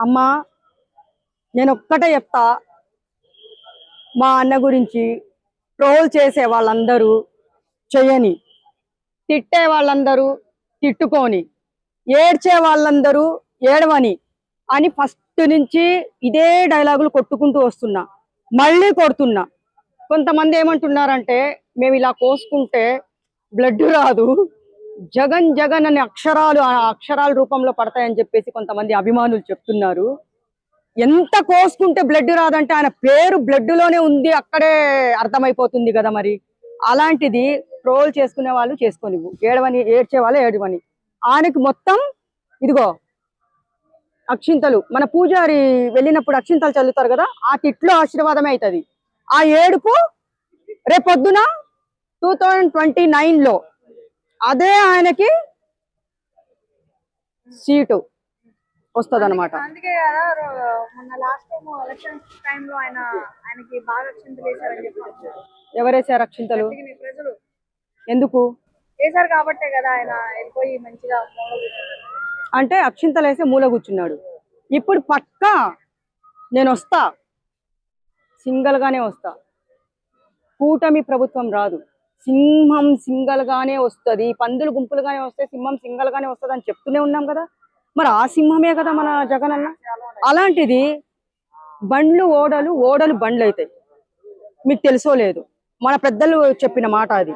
అమ్మా, నేను ఒక్కటే చెప్తా. మా అన్న గురించి ట్రోల్ చేసే వాళ్ళందరూ చెయ్యని, తిట్టే వాళ్ళందరూ తిట్టుకొని, ఏడ్చే వాళ్ళందరూ ఏడవని అని ఫస్ట్ నుంచి ఇదే డైలాగులు కొట్టుకుంటూ వస్తున్నా. మళ్ళీ కొడుతున్నా. కొంతమంది ఏమంటున్నారంటే, మేము ఇలా కోసుకుంటే బ్లడ్ రాదు, జగన్ జగన్ అనే అక్షరాలు ఆ అక్షరాల రూపంలో పడతాయని చెప్పేసి కొంతమంది అభిమానులు చెప్తున్నారు. ఎంత కోసుకుంటే బ్లడ్ రాదంటే ఆయన పేరు బ్లడ్ లోనే ఉంది, అక్కడే అర్థమైపోతుంది కదా. మరి అలాంటిది ట్రోల్ చేసుకునే వాళ్ళు చేసుకోనివ్వు, ఏడవని ఏడ్చే వాళ్ళు ఏడవని. ఆయనకి మొత్తం ఇదిగో అక్షింతలు, మన పూజారి వెళ్ళినప్పుడు అక్షింతలు చల్లుతారు కదా, ఆ తిట్లో ఆశీర్వాదమే అవుతుంది. ఆ ఏడుపు రేపొద్దున 2029లో అదే ఆయనకి సీటు వస్తుంది అనమాట. అందుకే కదా మొన్న లాస్ట్ టైం ఎలక్షన్స్ టైంలో ఆయనకి బాగా అక్షింతలు వేశారని చెప్పి ఎవరేసారు అక్షింతలు? ప్రజలు ఎందుకు వేశారు కాబట్టే కదా ఆయన వెళ్ళిపోయి మంచిగా మూల కూర్చున్నారు. అంటే అక్షింతలు వేసే మూల కూర్చున్నాడు. ఇప్పుడు పక్కా నేను వస్తా, సింగల్ గానే వస్తా. కూటమి ప్రభుత్వం రాదు, సింహం సింగల్ గానే వస్తుంది. పందులు గుంపులుగానే వస్తే సింహం సింగల్ గానే వస్తుంది అని చెప్తూనే ఉన్నాం కదా. మరి ఆ సింహమే కదా మన జగన్ అన్న. అలాంటిది బండ్లు ఓడలు, ఓడలు బండ్లు అవుతాయి. మీకు తెలుసో లేదు, మన పెద్దలు చెప్పిన మాట అది.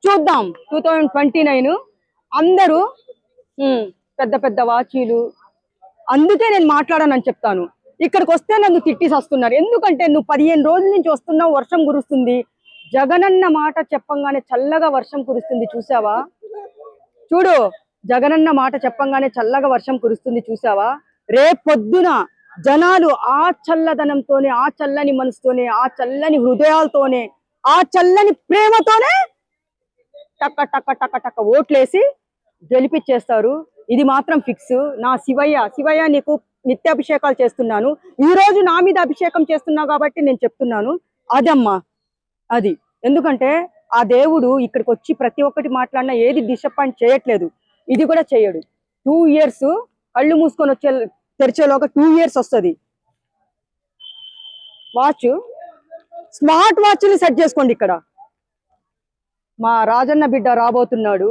చూద్దాం 2029 అందరూ పెద్ద పెద్ద వాచీలు. అందుకే నేను మాట్లాడానని చెప్తాను. ఇక్కడికి వస్తే నన్ను తిట్టి వస్తున్నారు. ఎందుకంటే నువ్వు 15 రోజుల నుంచి వస్తున్నావు, వర్షం కురుస్తుంది. జగనన్న మాట చెప్పంగానే చల్లగా వర్షం కురుస్తుంది, చూసావా? చూడు, జగనన్న మాట చెప్పంగానే చల్లగా వర్షం కురుస్తుంది, చూసావా? రేపొద్దున జనాలు ఆ చల్లదనంతోనే, ఆ చల్లని మనసుతోనే, ఆ చల్లని హృదయాలతోనే, ఆ చల్లని ప్రేమతోనే టక్క టక్క టక్క టక్క ఓట్లేసి గెలిపించేస్తారు. ఇది మాత్రం ఫిక్స్. నా శివయ్య నీకు నిత్యాభిషేకాలు చేస్తున్నాను. ఈ రోజు నా మీద అభిషేకం చేస్తున్నావు కాబట్టి నేను చెప్తున్నాను. అదమ్మా అది. ఎందుకంటే ఆ దేవుడు ఇక్కడికి వచ్చి ప్రతి ఒక్కటి మాట్లాడినా ఏది డిసప్పాయింట్ చేయట్లేదు. ఇది కూడా చేయడు. 2 years కళ్ళు మూసుకొని తెరిచేలోగా 2 years వస్తుంది. వాచ్, స్మార్ట్ వాచ్ని సెట్ చేసుకోండి. ఇక్కడ మా రాజన్న బిడ్డ రాబోతున్నాడు.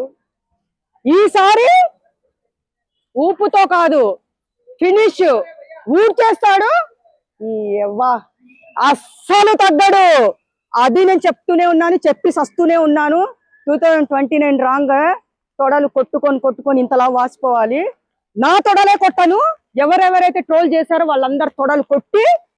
ఈసారి ఊపుతో కాదు, ఫినిష్ ఊడ్చేస్తాడు. అస్సలు తగ్గడు. అది నేను చెప్తూనే ఉన్నాను, చెప్పి సస్తూనే ఉన్నాను. 2029 రాంగ్ తొడలు కొట్టుకొని ఇంతలా వాసిపోవాలి. నా తొడలే కొట్టను, ఎవరెవరైతే ట్రోల్ చేశారో వాళ్ళందరు తొడలు కొట్టి